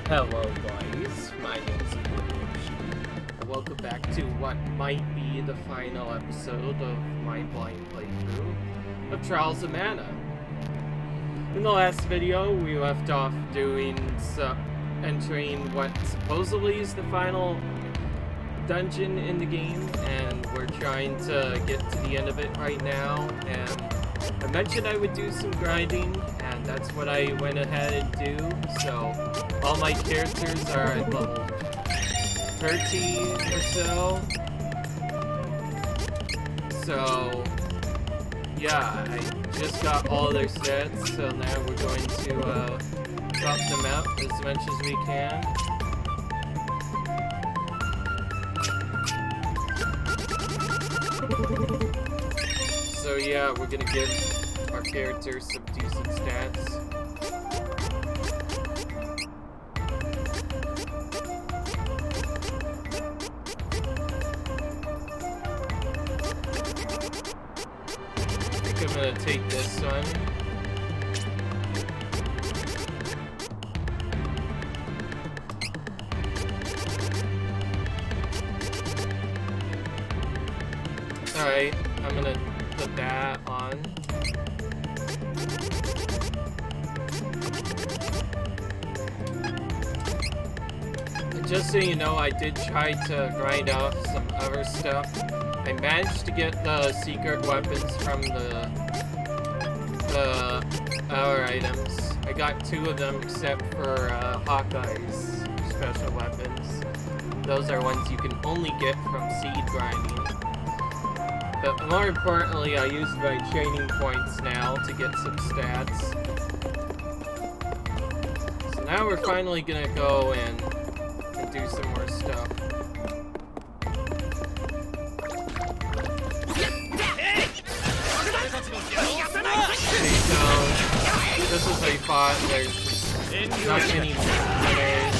Hello boys, my name is Yoshi. Welcome back to what might be the final episode of my blind playthrough of Trials of Mana. In the last video, we left off entering what supposedly is the final dungeon in the game, and we're trying to get to the end of it right now. And I mentioned I would do some grinding, and that's what I went ahead and do. So all my characters are at level 30 or so. So yeah, I just got all their stats, so now we're going to drop them out as much as we can. So yeah, we're gonna give our characters some decent stats. I think I'm gonna take this one. Alright, I'm gonna put that on. And just so you know, I did try to grind off some other stuff. I managed to get the secret weapons from the other items. I got 2 of them except for Hawkeye's special weapons. Those are ones you can only get from seed grinding. But more importantly, I used my training points now to get some stats. So now we're finally gonna go and do some more stuff. Okay, so this is a bot. There's not many players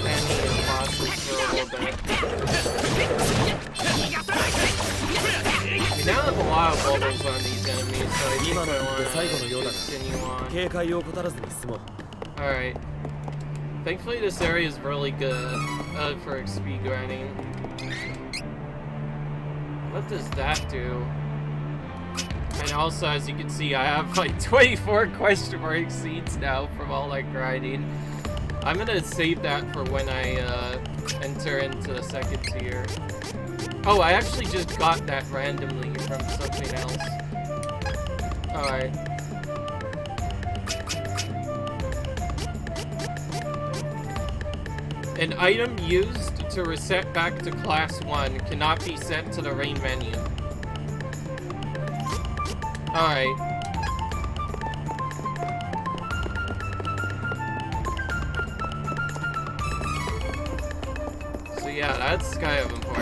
and bosses for a little bit. We now have a lot of bubbles on these enemies, so I think I want to continue on. Alright. Thankfully this area is really good for XP grinding. What does that do? And also, as you can see, I have like 24 question mark seeds now from all that grinding. I'm gonna save that for when I enter into the second tier. Oh, I actually just got that randomly from something else. Alright. An item used to reset back to class 1 cannot be sent to the main menu. Alright. So yeah, that's kind of important.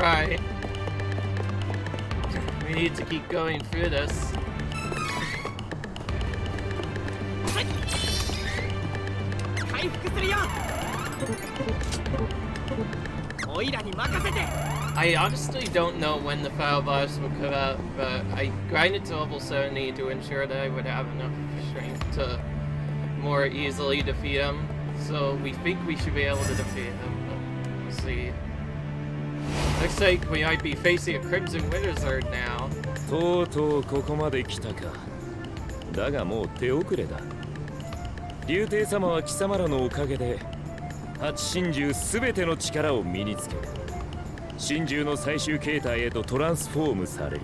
Right. We need to keep going through this. I honestly don't know when the final boss will come out, but I grinded to level 70 to ensure that I would have enough strength to more easily defeat him. So we think we should be able to defeat him, but we'll see. Looks like we might be facing a Crimson Wizard now. とうとうここまで来たか。だがもう手遅れだ。竜帝様は貴様らのおかげで八神獣すべての力を身につけ、神獣の最終形態へとトランスフォームされる。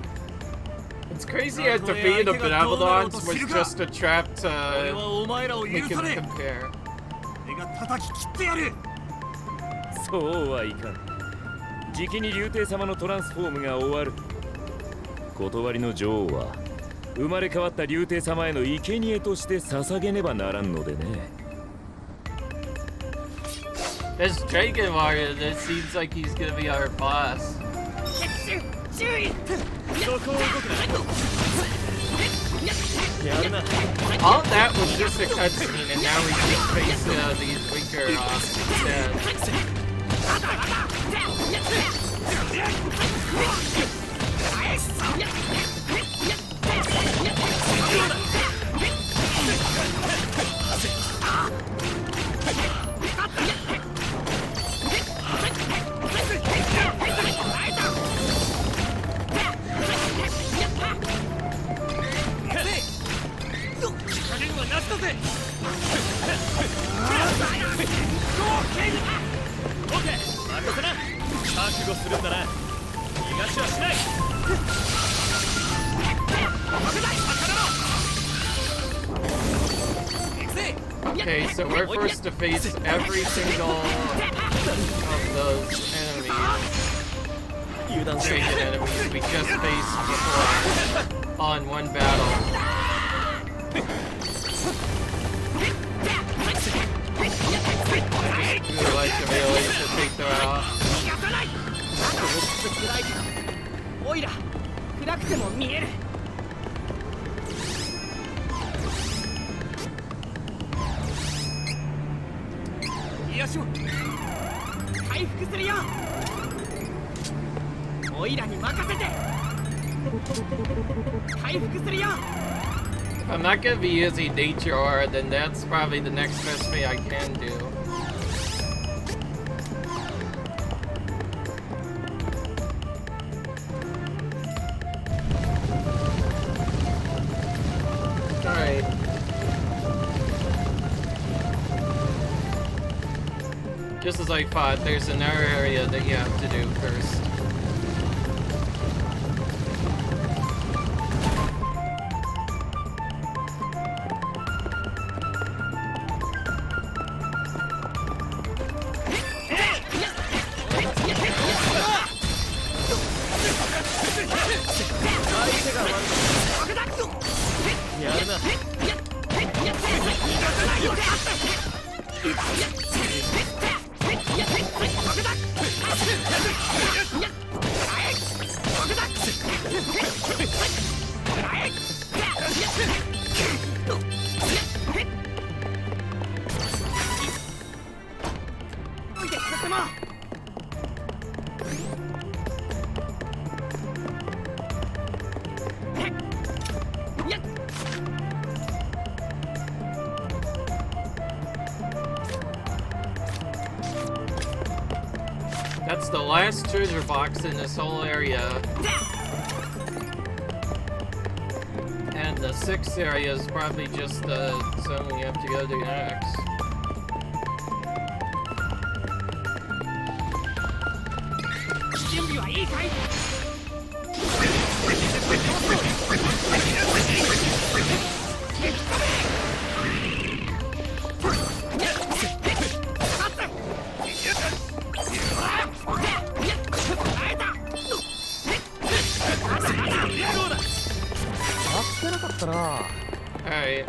It's crazy that defeating the Benevolence was just a trap to make him compare. そうはいかん。じきに竜帝様のトランスフォームが終わる。断りの女王は生まれ変わった竜帝様への生贄として捧げねばならんのでね。This Dragon Warrior, it seems like he's gonna be our boss. All that was just a cutscene, and now we just face these weaker instead. Okay, so we're forced to face every single of those enemies. Dragon enemies we just faced before, all in one battle. Really like the melee to take them out. If I'm not gonna be using Nature Aura, then that's probably the next best thing I can do. Alright. Just as I thought, there's another area that you have to do first. That's the last treasure box in this whole area. And the 6th area is probably just the zone we have to go to next. Alright.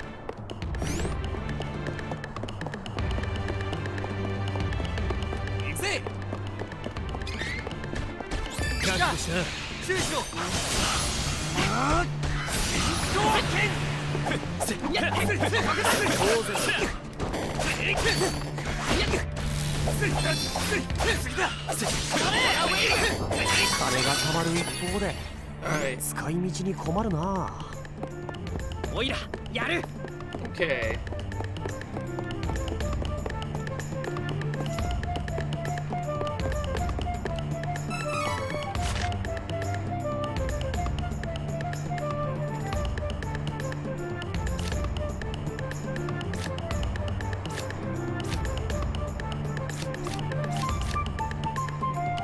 金が貯まる一方で Alright. 使い道に困るな。おいらやる。 Okay.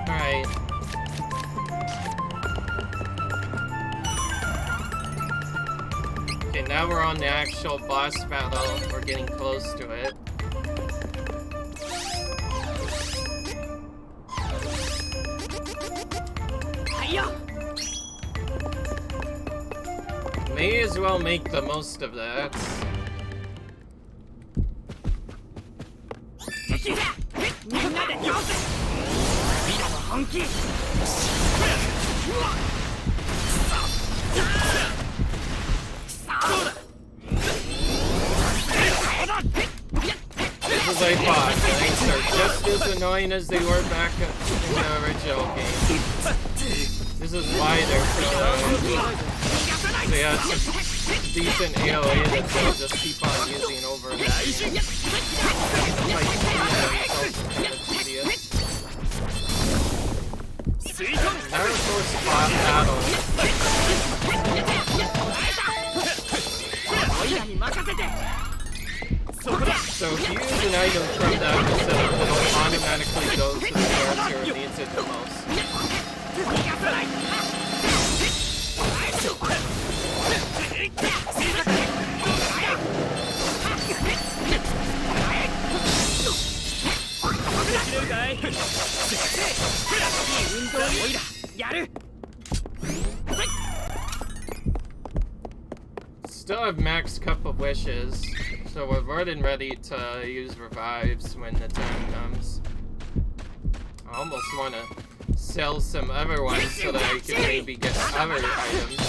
Alright. Okay, now we're on the actual boss battle. We're getting close to it. May as well make the most of that. As I thought, things are just as annoying as they were back in the original game. This is why they're so they have such decent AoE that they'll just keep on using over and over again. Like, kind of tedious. Naruto spot battle. So if you use an item from that setup, it'll automatically go to the character who needs it the most. Still have max cup of wishes, so we're more than ready to use revives when the time comes. I almost want to sell some other ones so that I can maybe get other items.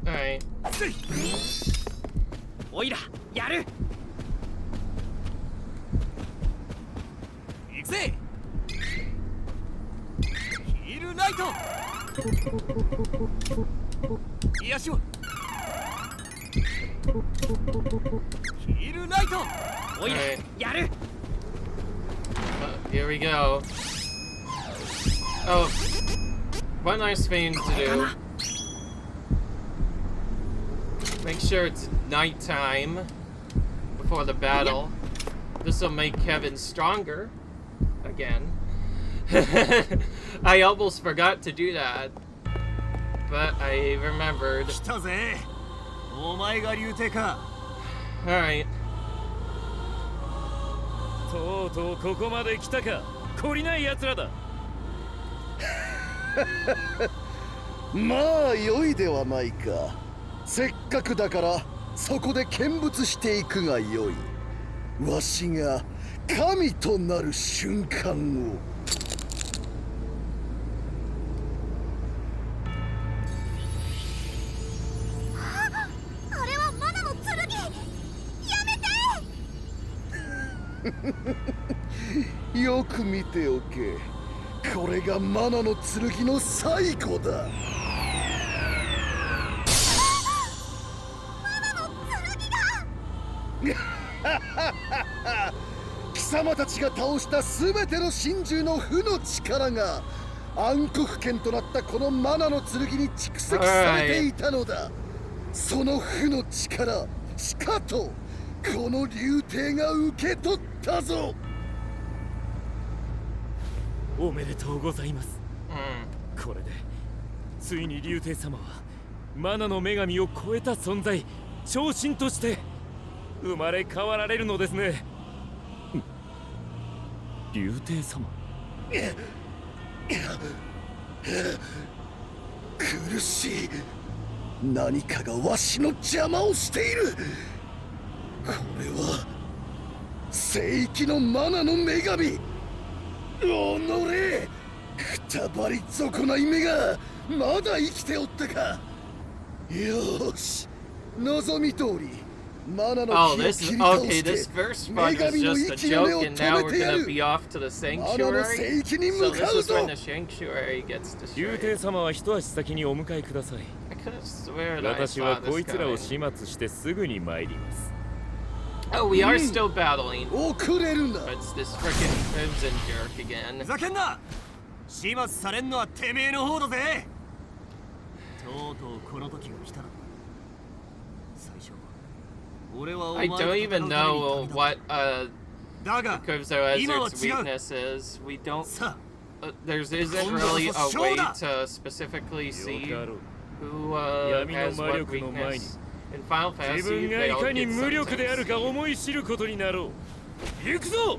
Alright. Here we go. Oh, one nice thing to do. Make sure it's nighttime before the battle. This will make Kevin stronger again. I almost forgot to do that. but I remembered. 来たぜ。お前が竜帝か。Alright. とうとうここまで来たか。懲りない奴らだ。まあ良いではないか。せっかくだからそこで見物していくがよい。わしが神となる瞬間を。あれはマナの剣。やめて。よく見ておけ。これがマナの剣の最後だ。貴様たちが倒した全ての神獣の負の力が暗黒剣となったこのマナの剣に蓄積されていたのだ。その負の力しかとこの竜帝が受け取ったぞ。おめでとうございます。Mm. これでついに竜帝様はマナの女神を超えた存在、超神として生まれ変わられるのですね。竜帝様。苦しい。何かがわしの邪魔をしている。これは聖域のマナの女神。おのれ、くたばり損ない目がまだ生きておったか。よーし、望み通りマナの Oh, 木を this 切り倒 okay. して This first 女 part was 神の just a 息の根を joke, and now 止 we're めてや gonna る。 be off to the マナの sanctuary. 聖域に So 向 this かう is ぞ。 when the sanctuary gets 竜帝 destroyed. 様は一足先にお迎えください。 I could have sworn I 私は saw こい this つらを coming. 始末してすぐに参ります。 Oh, we are still battling. 遅れるな。 But it's this frickin' Crimson jerk ふ again. ざけんな。始末されんのはてめえの方だぜ。とうとうこの時が来たな。最初俺はお前 I と don't 戦 even うために know 旅立った what だが Crimson 今は Hazard's 違う。 weakness is. We don't. さ There isn't今度こ really そ a way ショーだ。 to specifically よ see かろう。 who 闇の has 魔 what 力の前に weakness. In Final 自 Fantasy, 分が they い all かに get 無力であるか something. 思い知ることになろう。行くぞ。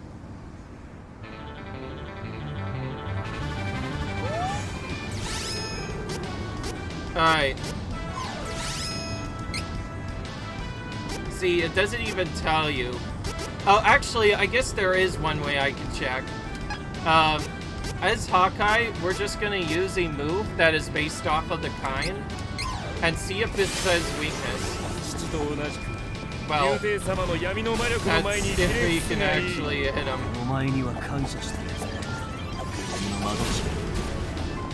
Alright. See, it doesn't even tell you. Oh, actually, I guess there is one way I can check. As Hawkeye, we're just gonna use a move that is based off of the kind and see if it says weakness. 父と同じく Well, 竜帝様の闇の魔力の that's 前に if ひ we れ伏す can がいい。 actually hit him. お前には感謝しているぜ。君の窓口。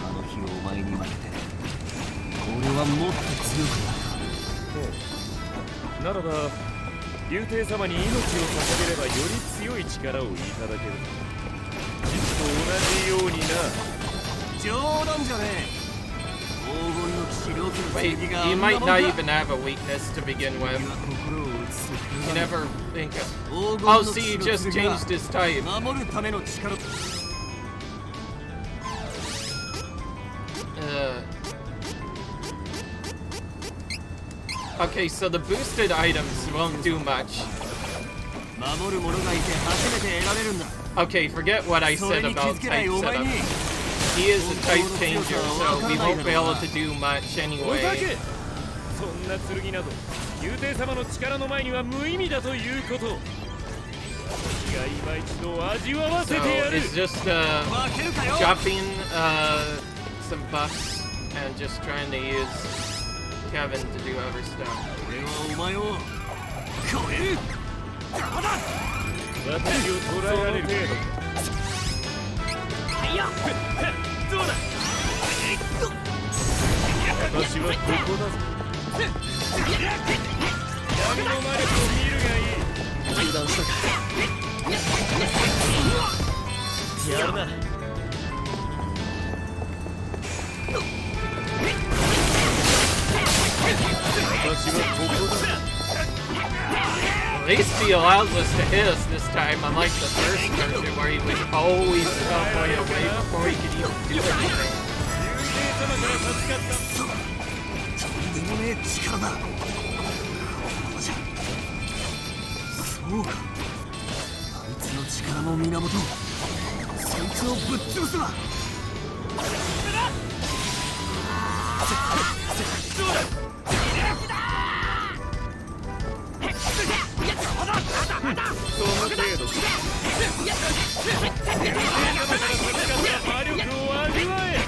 あの日お前に負けて俺はもっと強くなった。ならば竜帝様に命を捧げればより強い力をいただける。父と同じようにな。冗談じゃねえ。黄金の騎士ロキの Wait, 剣が he あんな might もんか。 not even have a weakness to begin 君 with. は心を映す You never think of... 黄金 Oh, の see, 騎 he 士の just 剣が changed his type. 守るための力。 Okay, so the boosted items won't do much. 守る者がいて初めて得られるんだ。 Okay, forget what I それ said に気 about づけない type お前 setup. に He is a type changer, so we won't be able to do much おざ anyway. け。そんな剣など竜帝様の力の前には無意味だということ。私が今一度味わわせ So てやる。 it's just 負けるかよ。 chopping some buffs and just trying to use Kevin to do other stuff. 俺はお前を超える。邪魔だ。私を捕らえられる程度。いや、どうだ。私はここだぞ。闇の魔力を見るがいい。油断したか。やるな。私はここだ。At least he allows us to hit us this time, unlike the first version where he would always teleport away before he could even do anything. 竜帝様から助かった。でもねえ力だ。このままじゃ。そうか、あいつの力の源、そいつをぶっ潰せば。その程度魔力を味わえ。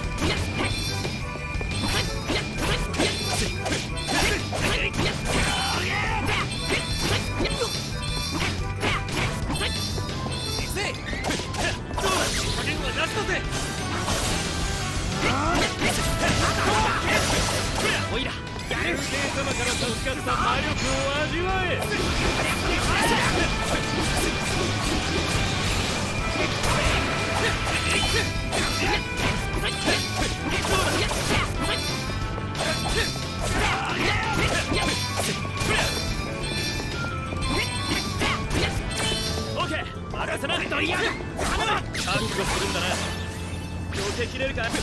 おいら竜兵様から授かった魔力を味わえ。オッケー、任せな。ドリアン覚悟するんだな。避けきれるか。ダメや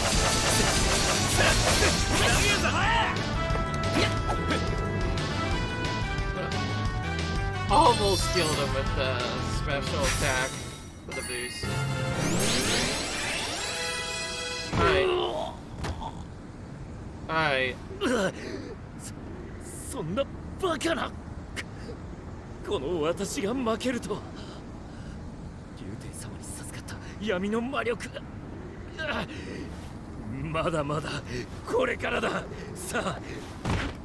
ぞ。Almost killed him with the special attack with the boost. Alright. そんなバカな。この私が負けるとは。竜帝様に授かった闇の魔力がまだまだこれからだ。さあ。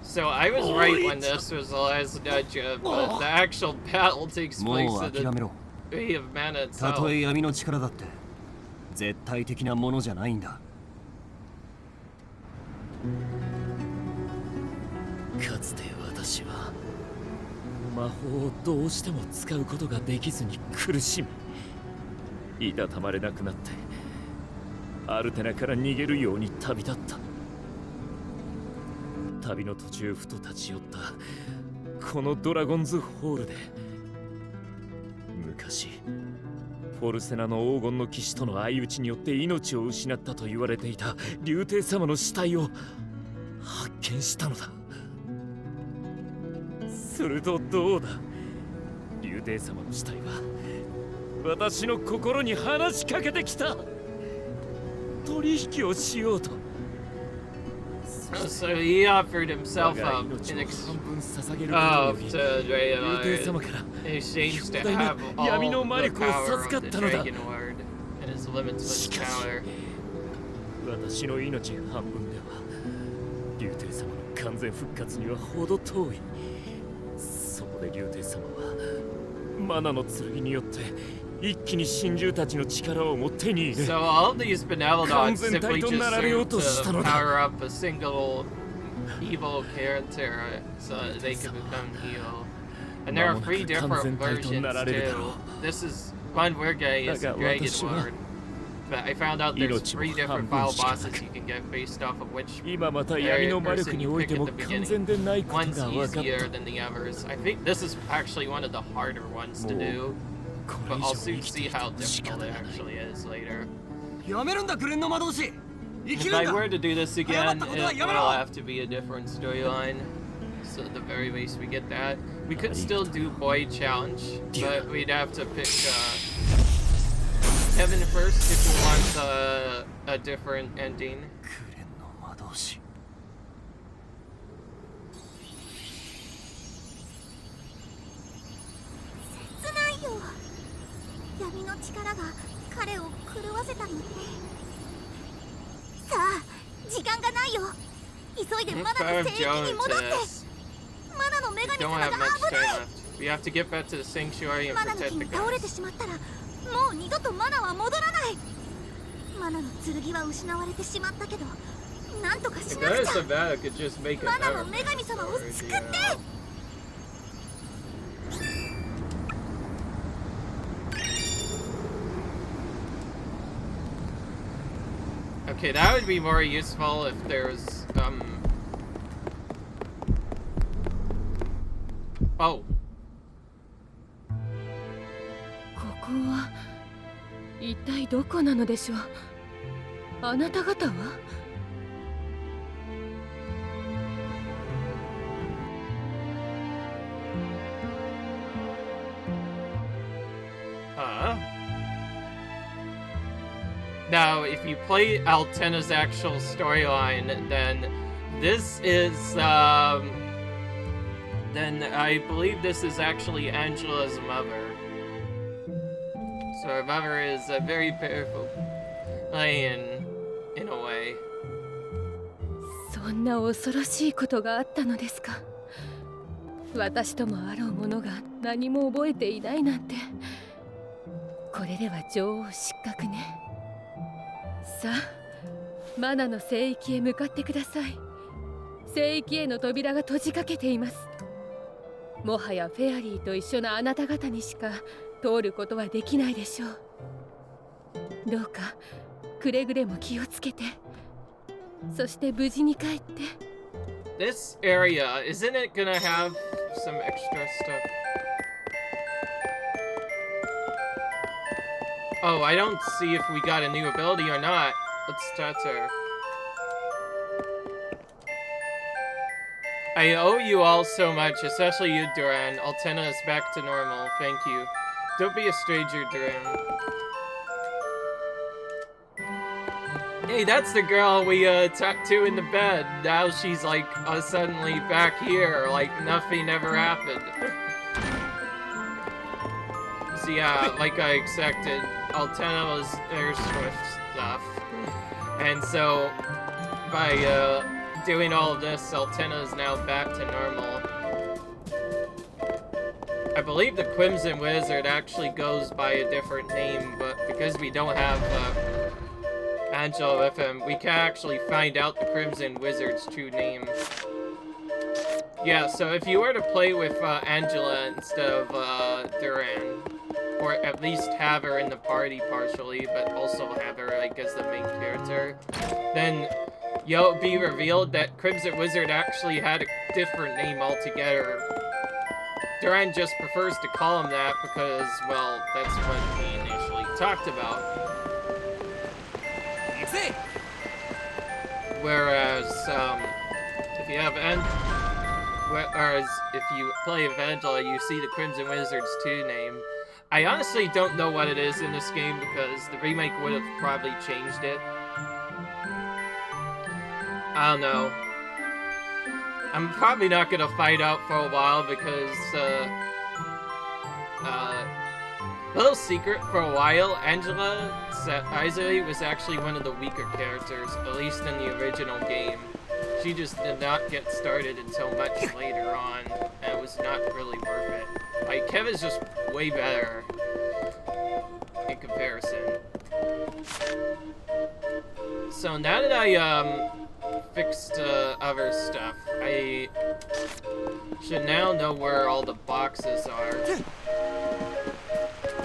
So I was right when this was the last dungeon, but the actual battle takes place もう in 諦め the ろ。 Bay of Mana た itself. とえ闇の力だって絶対的なものじゃないんだ。かつて私は魔法をどうしても使うことができずに苦しみ、いたたまれなくなってアルテナから逃げるように旅立った。旅の途中ふと立ち寄ったこのドラゴンズホールで、昔フォルセナの黄金の騎士との相打ちによって命を失ったと言われていた竜帝様の死体を発見したのだ。するとどうだ、竜帝様の死体は私の心に話しかけてきた。取引をしようと。So he offered himself up in to in exchange to have all the power of the Dragon Lord and his limitless power. 私の命半分では竜帝様の完全復活には程遠い。そこで竜帝様はマナの剣によって一気に神獣たちの力をも手に入れ、 So all these benevolent simply just serve to power up a single evil character so that they can become evil. And there are 3 different versions too. This is one we're getting is the Dragon Lord. But I found out there's 3 different final bosses you can get based off of which 今また闇の魔力 person に you おい pick て at も the 完全で beginning. ないこと One's が分かった easier than the others. I think this is actually one of the harder ones to do. But I'll soon see how difficult it actually is later. やめるんだ、グレンの魔導士。生き If る I んだ。 were to do this again, it 謝ったことはやめろ。 will have to be a different storyline. So at the very least we get that. We could still do Boy Challenge, but we'd have to pick Heaven first if we want a different ending. グレンの魔導士。切ないよ。闇の力が彼を狂わせたのね。さあ、時間がないよ。急いでマナの聖域に戻って。マナの女神 Don't 様 have が much 危ない。 time left. We have to get back to the sanctuary and マナの protect 木 the に倒れて guys. しまったら、もう二度とマナは戻らない。マナの剣は失われてしまったけど、なんとかし If なく there ち is ゃ。 a bad, I could just make it マナ better. の女神様を救って。Okay, that would be more useful if there was Oh. ここは一体どこなのでしょう。あなた方は？ Now, if you play Altena's actual storyline, then this is, then I believe this is actually Angela's mother. So her mother is a very powerful lion, in a way. そんな恐ろしいことがあったのですか。私ともあろう者が何も覚えていないなんて。これでは女王失格ね。さあ、マナの聖域へ向かってください。聖域への扉が閉じかけています。もはやフェアリーと一緒のあなた方にしか通ることはできないでしょう。どうかくれぐれも気をつけて、そして無事に帰って。This area, isn't it gonna have some extra stuff? Oh, I don't see if we got a new ability or not. Let's start her. I owe you all so much, especially you, Duran. Altena is back to normal. Thank you. Don't be a stranger, Duran. Hey, that's the girl we talked to in the bed. Now she's like suddenly back here, like nothing ever happened. So yeah, like I expected, Altena was air swift stuff. And so by doing all of this, Altena is now back to normal. I believe the Crimson Wizard actually goes by a different name, but because we don't have Angela with him, we can actually find out the Crimson Wizard's true name. Yeah, so if you were to play with Angela instead of Duran, or at least have her in the party partially, but also have her like as the main character, then it'll be revealed that Crimson Wizard actually had a different name altogether. Duran just prefers to call him that because, well, that's what he initially talked about. Whereas, if you have whereas if you play Evangela, you see the Crimson Wizard's 2 name. I honestly don't know what it is in this game because the remake would have probably changed it. I don't know. I'm probably not gonna find out for a while because, little secret, for a while, Angela Izuri was actually one of the weaker characters, at least in the original game. She just did not get started until much later on, and it was not really worth it. Like, Kevin's just way better in comparison. So now that I, fixed, other stuff, I should now know where all the boxes are.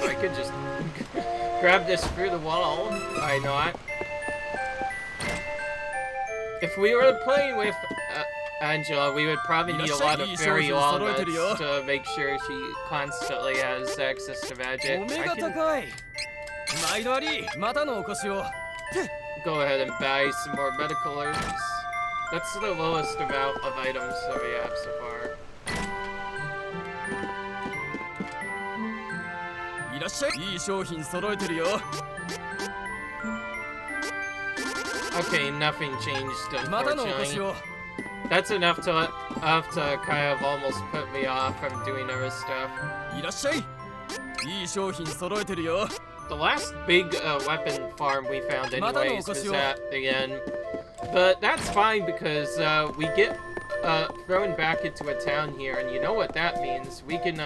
I could just grab this through the wall. Why not? If we were playing with Angela, we would probably need a lot of fairy walnuts to make sure she constantly has access to magic. I can go ahead and buy some more medical herbs. That's the lowest amount of items that we have so far. Okay, nothing changed, unfortunately. That's enough to kind of almost put me off from doing other stuff. The last big weapon farm we found anyways was at the end. But that's fine because we get thrown back into a town here, and you know what that means. We can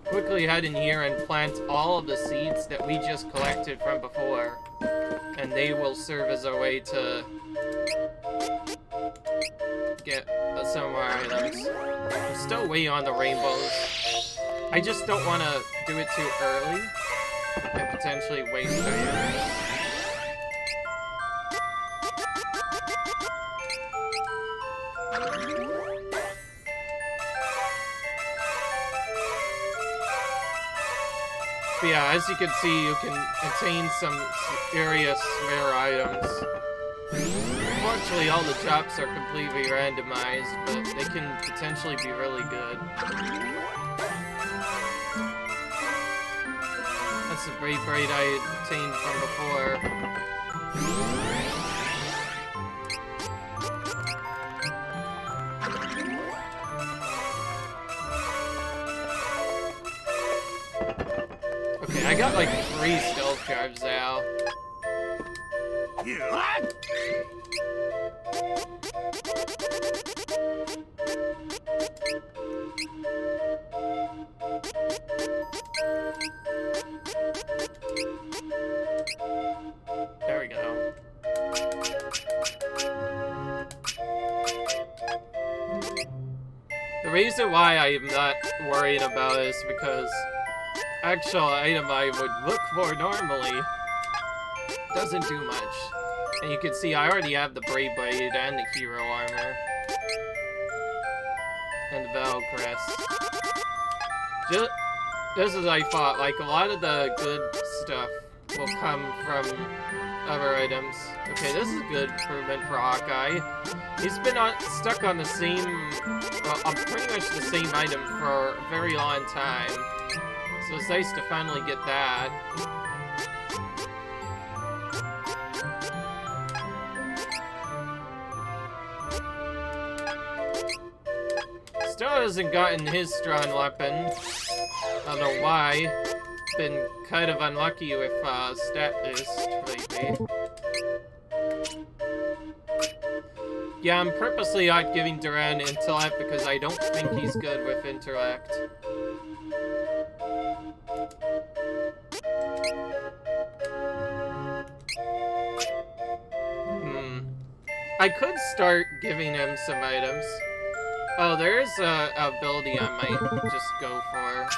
quickly head in here and plant all of the seeds that we just collected from before. And they will serve as a way to get some of our items. I'm still waiting on the rainbows. I just don't want to do it too early and potentially waste our items. But yeah, as you can see, you can attain some serious rare items. Unfortunately, all the drops are completely randomized, but they can potentially be really good. Let's the Brave Braid I obtained from before. Okay, I got like 3 stealth cards now. There we go. The reason why I'm not worried about it is because actual item I would look for normally doesn't do much. And you can see I already have the Brave Blade and the hero armor. And the Battle Crest. Just as I thought, like a lot of the good stuff will come from other items. Okay, this is a good improvement for Hawkeye. He's been stuck on the same, on pretty much the same item for a very long time. So it's nice to finally get that. Still hasn't gotten his strong weapon. I don't know why. Been kind of unlucky with stat boost lately. Yeah, I'm purposely not giving Duran intellect because I don't think he's good with intellect. I could start giving him some items. Oh, there's a ability I might just go for.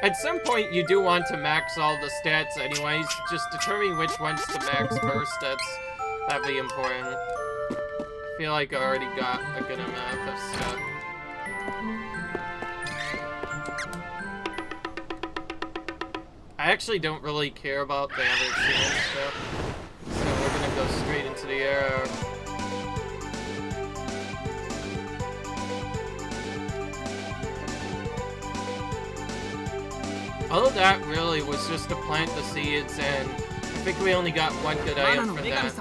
At some point, you do want to max all the stats anyways. Just determining which ones to max first, that'd be important. I feel like I already got a good amount of stuff. I actually don't really care about the other shield stuff. So we're gonna go straight into the arrow. All of that really was just to plant the seeds, and I think we only got one good item from that.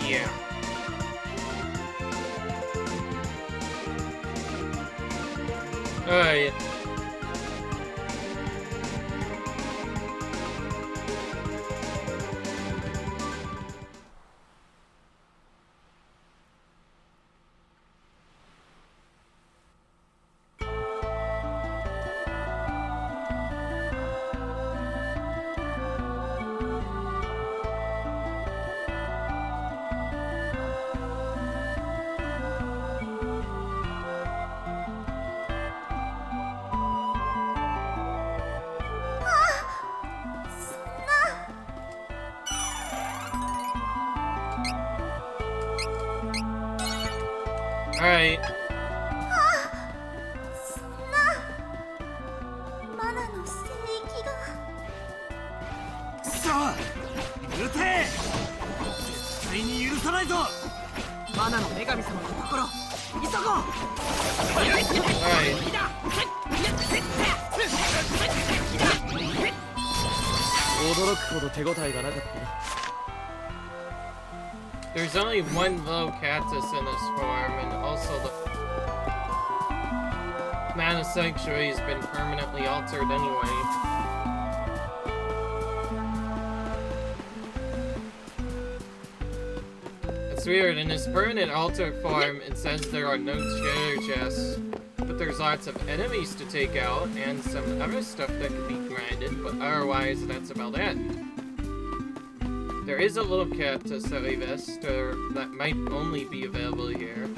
Yeah. Alright. Alright. There's only one low cactus in this form, and also the Mana Sanctuary has been permanently altered anyway. It's weird, in his permanent altered form, it says there are no treasure chests, but there's lots of enemies to take out, and some other stuff that can be grinded, but otherwise, that's about it. There is a little cactus vest that might only be available here.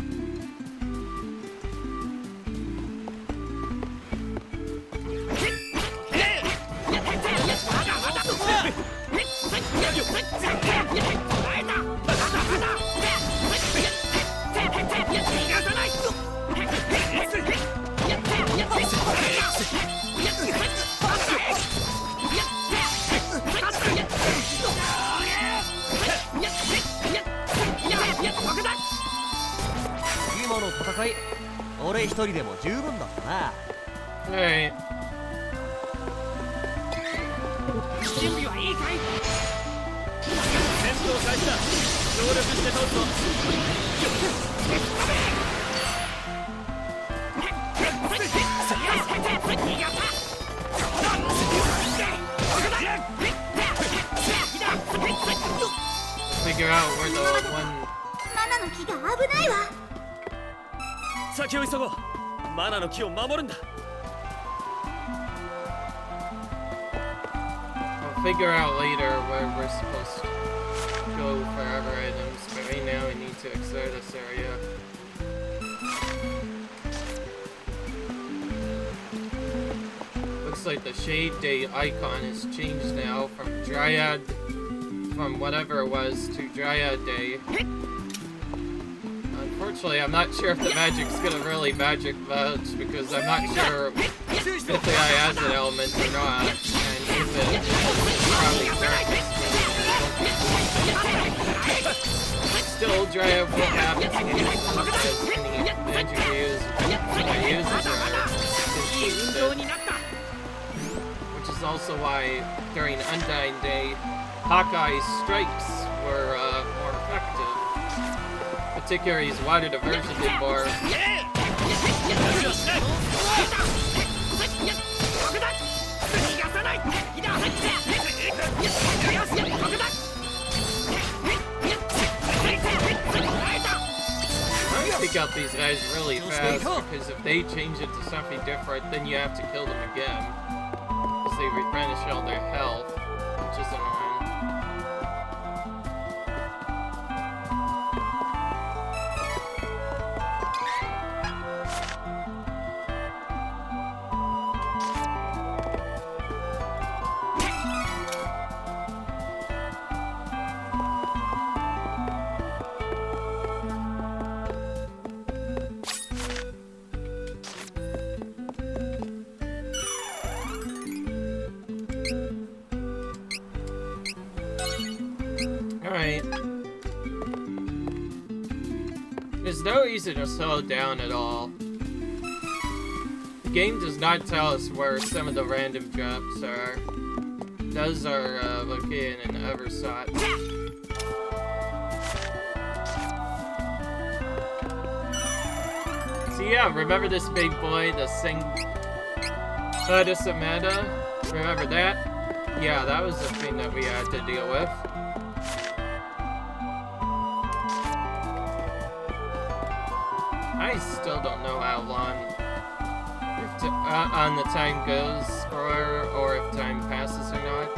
俺一人でも十分だったな。 Alright. 準備はいいかい？戦闘開始だ。協力して通すぞ。Figure out where the one. マナの木が危ないわ。先を急ごう。マナの木を守るんだ。 I'll figure out later where we're supposed to go for other items, but right now we need to explore this area. Looks like the Shade Day icon is changed now from whatever it was to Dryad Day. Unfortunately, I'm not sure if the magic's gonna really magic much because I'm not sure if the AI has an element or not, and if it is probably darkness. Still, Dryad will have its uses as any magic uses it. Which is also why during Undying Day, Hawkeye strikes were more effective. Particularly his water diversion did more. Pick out these guys really fast because if they change it to something different, then you have to kill them again. Because they replenish all their health, which is annoying. Alright. There's no reason to slow down at all. The game does not tell us where some of the random drops are. Those are located in Eversot. So yeah, remember this big boy, the Samada? Remember that? Yeah, that was the thing that we had to deal with. I still don't know how long on the time goes for, or if time passes or not.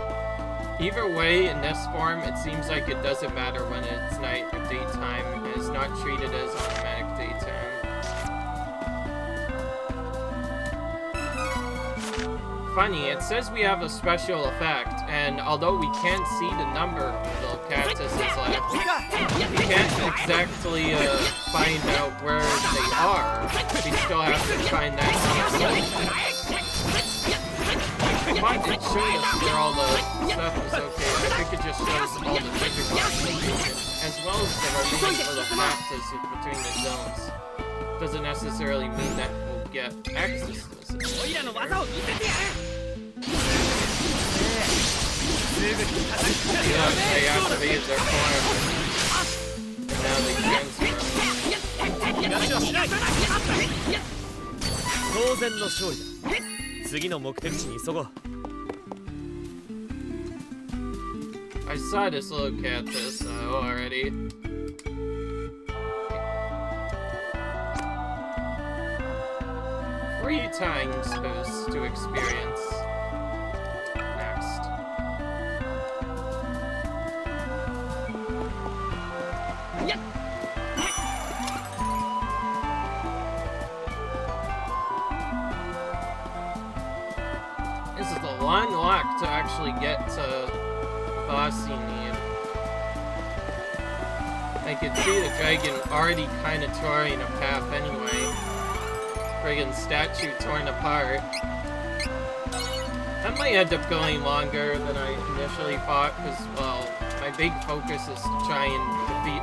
Either way, in this form, it seems like it doesn't matter when it's night or daytime. It's not treated as automatic daytime. Funny, it says we have a special effect, and although we can't see the number of little cactuses left, we can't exactly find out where they are. We still have to find that out. But it showed us where all the stuff was okay. I think it just shows all the physical information, as well as the remaining little cactuses between the zones. Doesn't necessarily mean that we'll get access to this. Yeah, they activated their form. And now they transfer. 当然の勝利だ。次の目的地に急ごう。 I saw this little cactus already. Three times boost to experience. Next. This is the one lock to actually get to boss you need. I can see the dragon already kind of touring a path anyway. Friggin' statue torn apart. That might end up going longer than I initially thought, because, well, my big focus is to try and defeat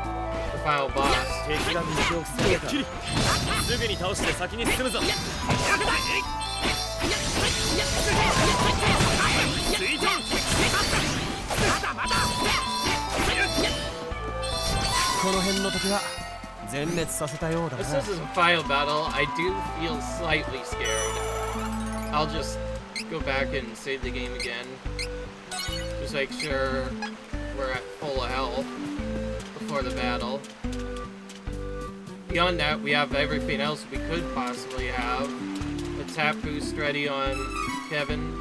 the final boss. 敵が道を塞げた。すぐに倒して先に進むぞ。水遁。この辺の敵は全滅させたようだな。 This is a final battle. I do feel slightly scared. I'll just go back and save the game again. Just make sure we're at full health before the battle. Beyond that, we have everything else we could possibly have. The tap boost ready on Kevin.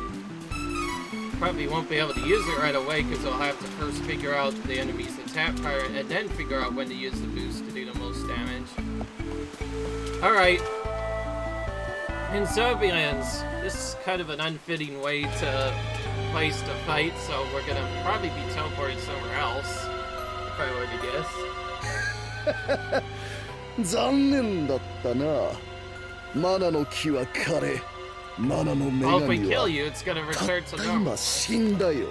Probably won't be able to use it right away because I'll have to first figure out the enemy's attack pattern and then figure out when to use the boost to do the most damage. Alright. In Zobians, this is kind of an unfitting way to place to fight, so we're gonna probably be teleported somewhere else, if I were to guess. 残念だったな。マナの木は枯れ、マナの女 Well, if we 神 kill は you, it's gonna た return っ to た normal. 今死んだよ。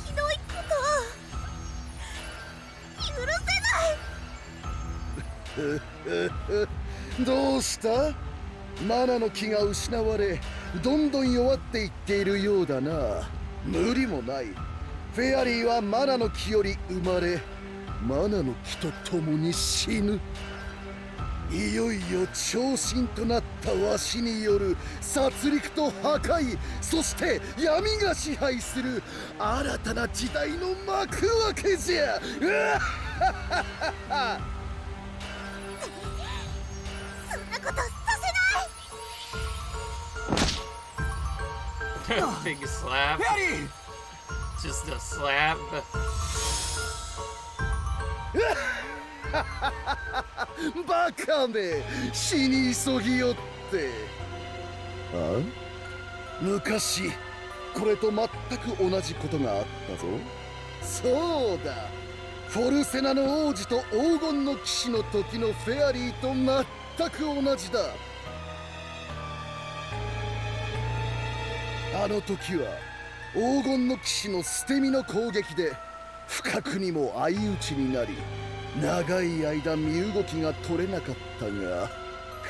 ひどいこと許せない。どうした？マナの木が失われ、どんどん弱っていっているようだな。無理もない。フェアリーはマナの木より生まれ、マナの木と共に死ぬ。いよいよ超神となったわしによる殺戮と破壊、そして闇が支配する新たな時代の幕開けじゃ。うわっそんなことさせない。 Big slap. フェアリー Just a slap. バカめ、死に急ぎよって。あ？昔これと全く同じことがあったぞ。そうだ、フォルセナの王子と黄金の騎士の時のフェアリーと全く同じだ。あの時は黄金の騎士の捨て身の攻撃で不覚にも相打ちになり、長い間身動きが取れなかったが、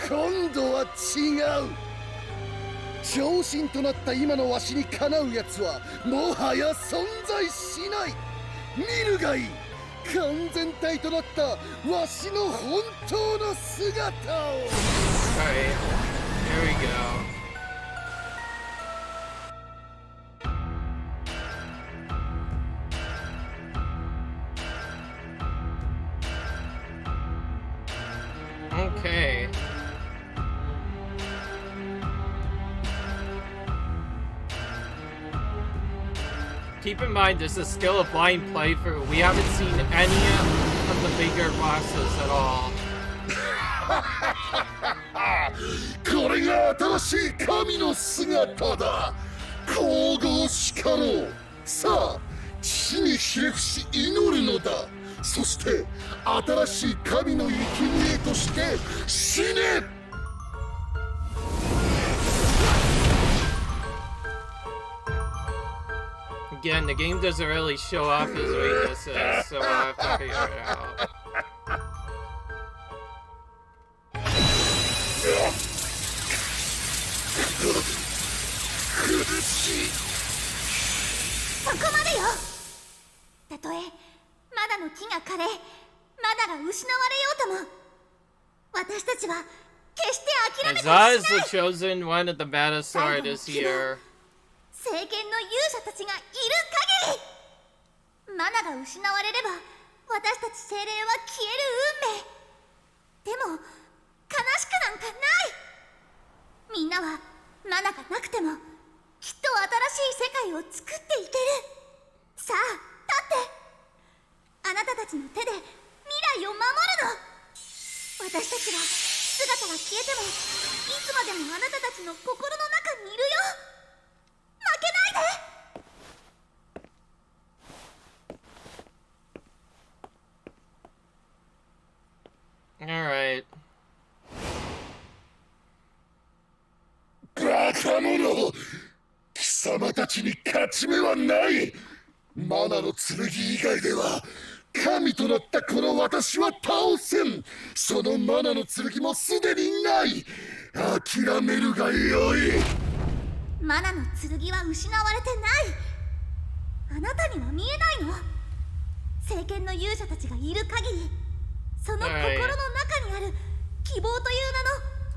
今度は違う。超神となった今のわしにかなうやつはもはや存在しない。見るがいい、完全体となったわしの本当の姿を。 Alright, there we go. Okay. Keep in mind, this is still a blind playthrough. We haven't seen any of the bigger bosses at all. これが新しい神の姿だ。神々しかろう。さあ、地にひれ伏し祈るのだ。そして新しい神の生贄として死ね。 Again, the game doesn't really show off his weaknesses, so we'll have to figure it out. 苦しい。そこまでよ。たとえまだの木が枯れ、まだが失われようとも、私たちは決して諦め As て I は is しない。 the chosen one of the battle sword is here. 聖剣の勇者たちがいる限り、マナが失われれば私たち精霊は消える運命。でも悲しくなんかない。みんなはマナがなくてもきっと新しい世界を作っていける。さあ立って、あなたたちの手で未来を守るの。私たちは姿が消えてもいつまでもあなたたちの心の中にいるよ。負けないで。 Alright. か者、貴様たちに勝ち目はない。マナの剣以外では神となったこの私は倒せん。そのマナの剣もすでにない。諦めるがよい。マナの剣は失われてない。あなたには見えないの。聖剣の勇者たちがいる限り、その心の中にある希望という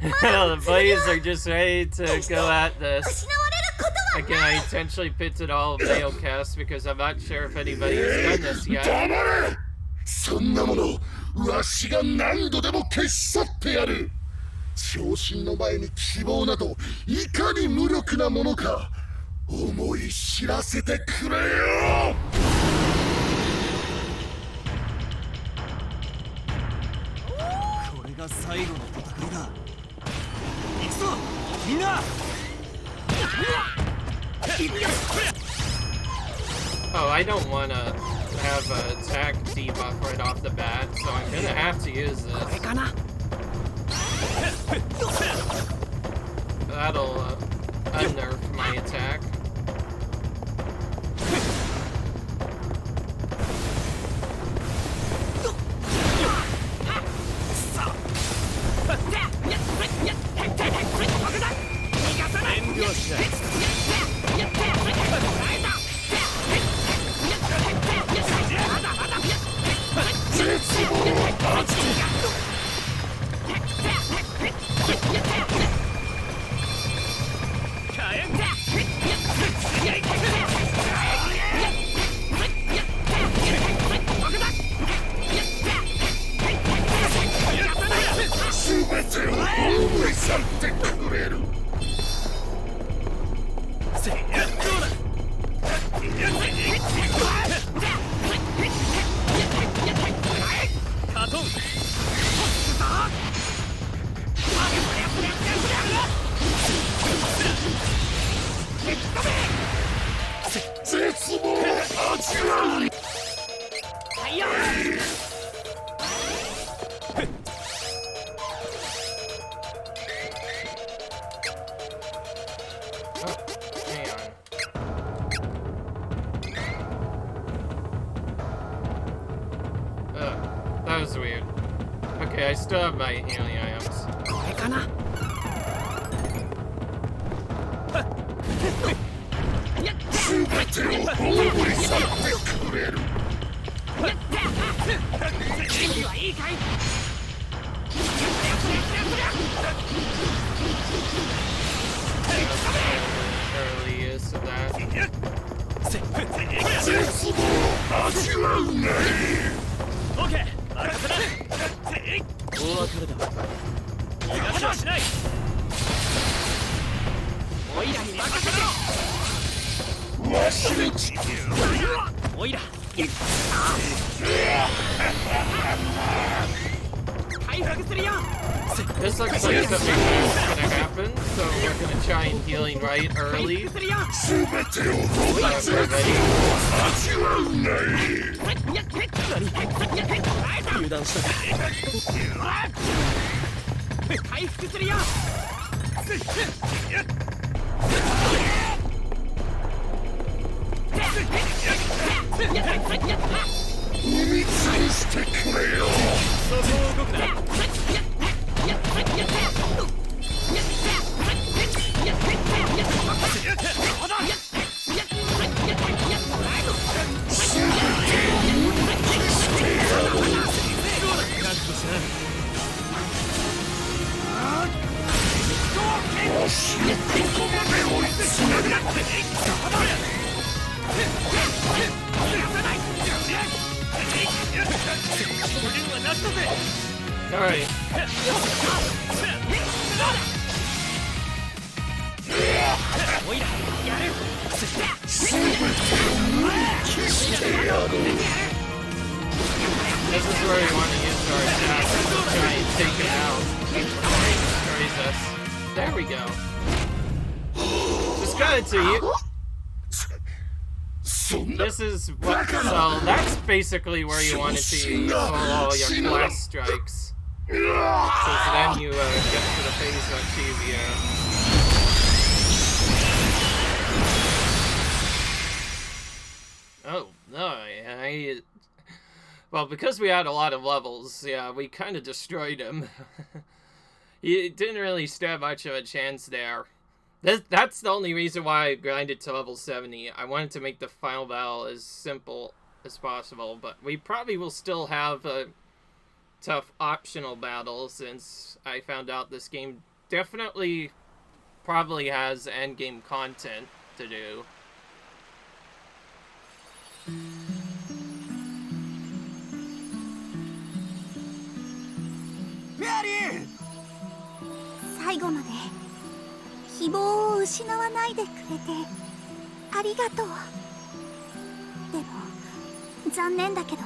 名のマナの The 剣 boys は are just ready to go at this. 失われることは Again, な I い。 intentionally picked it all male cast because I'm not sure if anybody has done this yet. 黙れ。そんなものわしが何度でも消し去ってやる。昇進の前に希望などいかに無力なものか思い知らせてくれよ。これが最後の戦いだ。行くぞみんな。 Oh, I don't want to have an attack debuff right off the bat, so I'm gonna have to use this. That'll unnerf my attack. That was weird. Okay, I still have my healing items. Early use of that. Okay. 回復するよ。 This looks like something that's gonna happen, so we're gonna try and healing right early. So we're ready. 油断したか。回復するよ。踏み潰してくれよ。そこを動くな。 Alright. This is where we want to use our attack to try and take it out before he destroys us. There we go. Just got it to you. This is what, so that's basically where you want to use all your class strikes. So then you get to the phase much easier. Well, because we had a lot of levels, yeah, we kind of destroyed him. He didn't really stand much of a chance there. That's the only reason why I grinded to level 70. I wanted to make the final battle as simple as possible, but we probably will still have a tough optional battle since I found out this game definitely probably has endgame content to do.フェアリー、最後まで希望を失わないでくれてありがとう。でも残念だけど、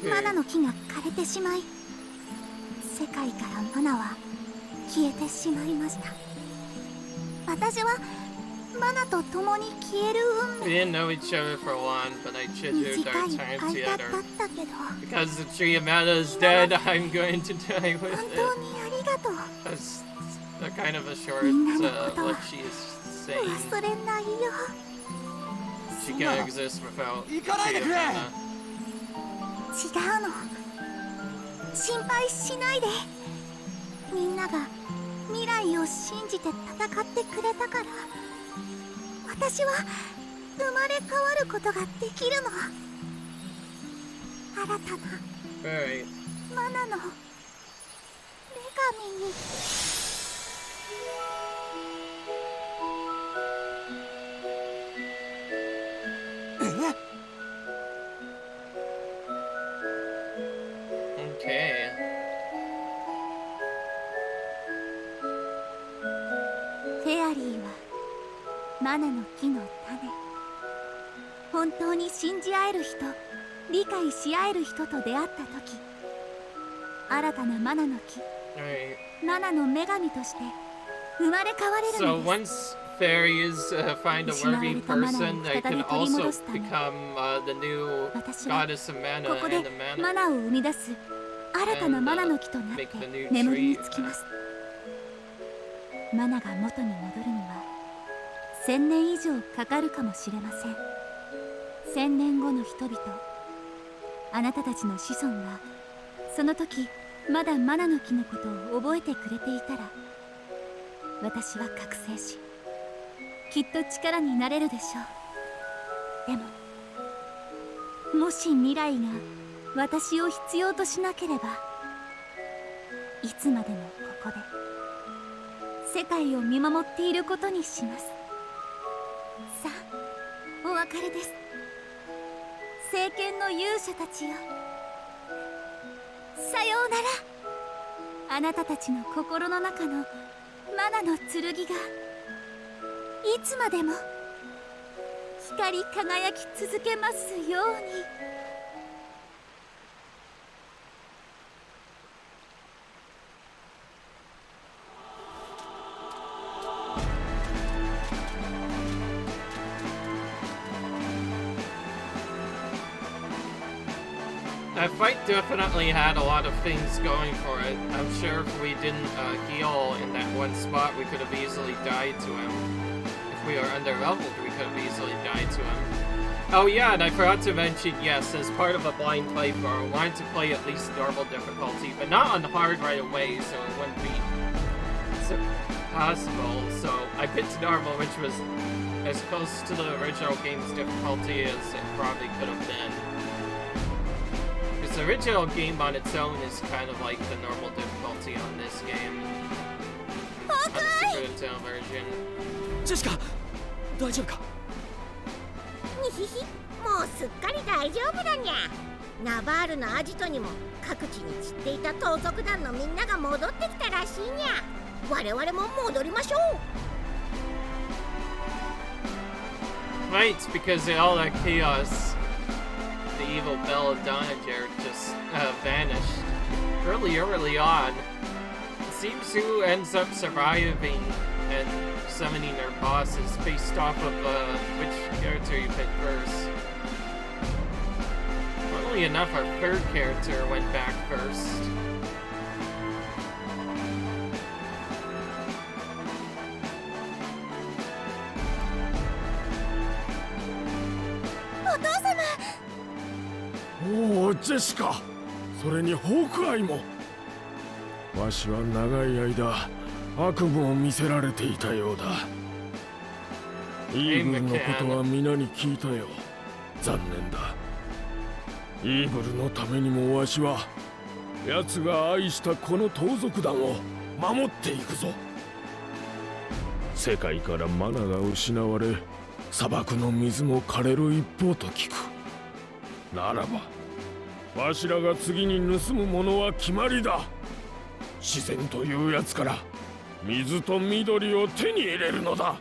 マナの木が枯れてしまい、世界からマナは消えてしまいました。私はマナと共に消える運 We 命。 didn't know each other for long, but I treasured 短 our い time 間 together. だったけど、 Because the tree of mana is dead, I'm going to die with 本 it. 当にありがとう。 That's a kind of a short, みんなのことは what she is saying. 忘れないよ。 She can't exist without 行かないで tree く of れ。 mana. 違うの。心配しないで。みんなが未来を信じて戦ってくれたから、私は生まれ変わることができるの。新たな Alright. マナの女神に。Okay. フェアリーはマナの木の種。本当に信じ合える人、理解し合える人と出会った時、新たなマナの木、 Alright. マナの女神として生まれ変われる So のです。 once fairies find a worthy person, they can also become the new 私は goddess of こ mana こで and the マ mana. ナを生み出す新たなマナの木となって make the new 眠りに tree. つきます。マナが元に戻るには1000年以上かかるかもしれません。1000年後の人々、あなたたちの子孫がその時まだマナの木のことを覚えてくれていたら、私は覚醒しきっと力になれるでしょう。でももし未来が私を必要としなければ、いつまでもここで世界を見守っていることにします。さあ、お別れです。聖剣の勇者たちよ、さようなら。あなたたちの心の中のマナの剣がいつまでも光り輝き続けますように。That fight definitely had a lot of things going for it. I'm sure if we didn't heal in that one spot, we could have easily died to him. If we were under-leveled, we could have easily died to him. Oh yeah, and I forgot to mention, yes, as part of a blind playthrough, I wanted to play at least normal difficulty, but not on hard right away, so it wouldn't be possible. So I picked normal, which was as close to the original game's difficulty as it probably could have been. The original game on its own is kind of like the normal difficulty on this game. On the Super Nintendo version. ジェシカ、大丈夫か？にひひ、もうすっかり大丈夫だにゃ。ナバールのアジトにも各地に散っていた盗賊団のみんなが戻ってきたらしいにゃ。我々も戻りましょう。 Right, because of all that chaos, the evil Bell of Donager just vanished really early on. It seems who ends up surviving and summoning their boss is based off of which character you pick first. Funnily enough, our third character went back first. お父様。おお、ジェシカ。それにホークアイも。わしは長い間悪夢を見せられていたようだ。イーグルのことは皆に聞いたよ。残念だ。イーグルのためにもわしは奴が愛したこの盗賊団を守っていくぞ。世界からマナが失われ、砂漠の水も枯れる一方と聞く。ならばわしらが次に盗むものは決まりだ。自然というやつから水と緑を手に入れるのだ。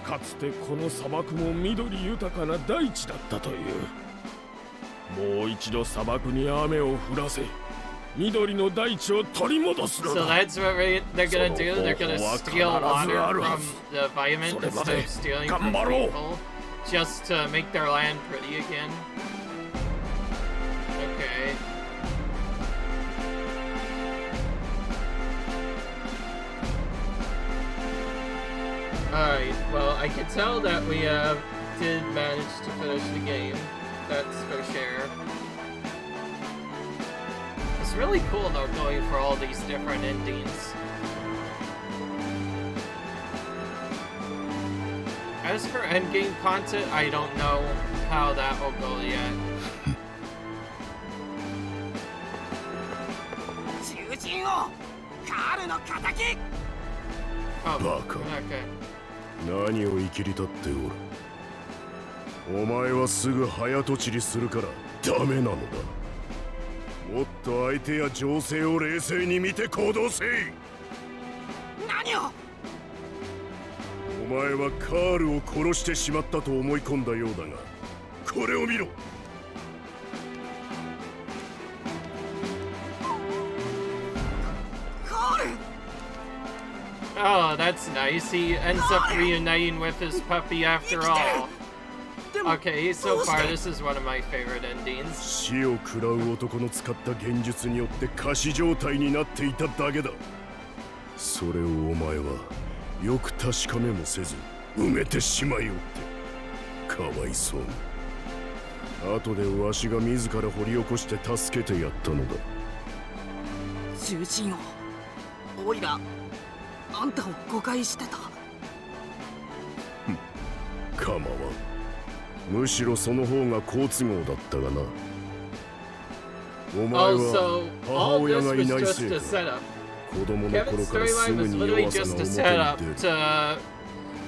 かつてこの砂漠も緑豊かな大地だったという。もう一度砂漠に雨を降らせ、緑の大地を取り戻すの So だ。 that's what they're gonna do. They're gonna steal water from the environment instead of stealing from people, just to make their land pretty again. Okay. Alright, well, I can tell that we did manage to finish the game. That's for sure. It's really cool though, going for all these different endings. As for endgame content, I don't know how that will go yet. 囚人をカールの敵。 Oh, バカ。 okay. 何を生きり立っておる。お前はすぐ早とちりするからダメなのだ。もっと相手や情勢を冷静に見て行動せい。何を。お前はカールを殺してしまったと思い込んだようだが、これを見ろ。カール。 Oh, that's nice. He ends up reuniting with his puppy after all. Okay, so far this is one of my favorite endings. 死を食らう男の使った幻術によって仮死状態になっていただけだ。それをお前はよく確かめもせず埋めてしまいよって。かわいそうに。後でわしが自ら掘り起こして助けてやったのだ。囚人を。オイラ、あんたを誤解してた。構わん。むしろその方が好都合だったがな。お前 Also, は母 all 親 this がい was ない just せい a か。 setup. 子供の Kevin's 頃からす storyline ぐ was に literally 弱さ just が a setup 表に出る。 to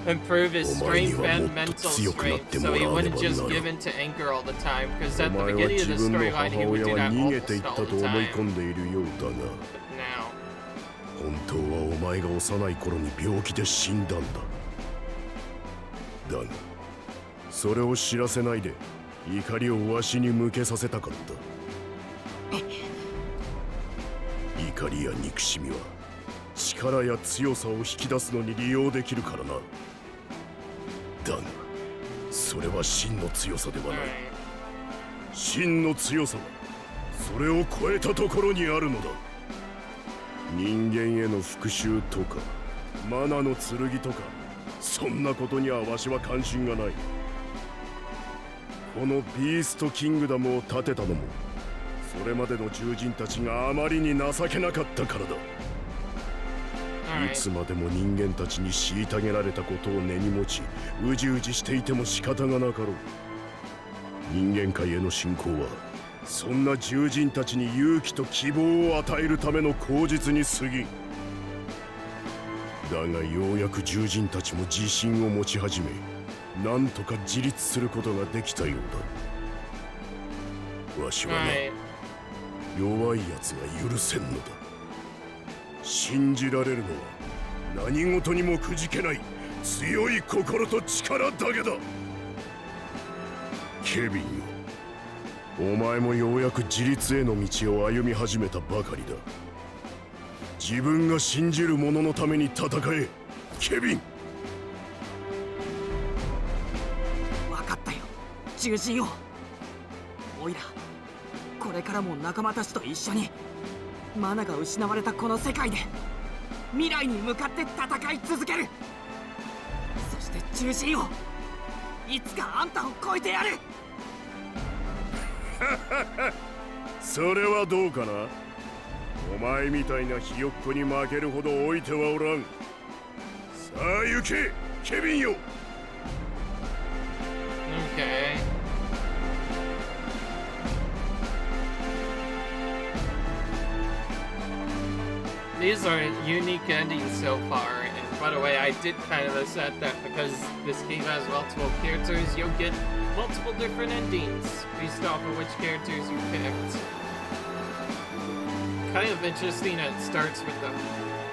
improve his お前に strength はも and っと mental 強くなっ strength, ても so ら he わね wouldn't ば just な give ら in to anger all the time. Because お at the 前は beginning of 自 the 分の storyline, 母 he would 親 do は that 逃げていっ almost た all と the 思い time. 込んでいるようだが、 But now, 本当はお前が幼い頃に病気で死んだんだ。だがそれを知らせないで怒りをわしに向けさせたかった。怒りや憎しみは力や強さを引き出すのに利用できるからな。だがそれは真の強さではない。 alright. 真の強さはそれを超えたところにあるのだ。人間への復讐とかマナの剣とかそんなことにはわしは関心がない。このビーストキングダムを建てたのもそれまでの獣人たちがあまりに情けなかったからだ。い Alright. つまでも人間たちに虐げられたことを根に持ちうじうじしていても仕方がなかろう。人間界への信仰はそんな獣人たちに勇気と希望を与えるための口実に過ぎん。だがようやく獣人たちも自信を持ち始め、なんとか自立することができたようだ。わしはな、 Alright. 弱い奴が許せんのだ。信じられるのは何事にもくじけない強い心と力だけだ。ケビンよ、お前もようやく自立への道を歩み始めたばかりだ。自分が信じる者のために戦え、ケビン。分かったよ、獣人を。オイラ、これからも仲間たちと一緒にマナが失われたこの世界で未来に向かって戦い続ける。そして獣人をいつかあんたを超えてやる。それはどうかな。お前みたいなひよっこに負けるほど置いてはおらん。さあ行け、ケビンよ。Okay. These are unique endings so far, and by the way, I did kind of accept that because this game has multiple characters, you'll get multiple different endings based off of which characters you picked. Kind of interesting that it starts with the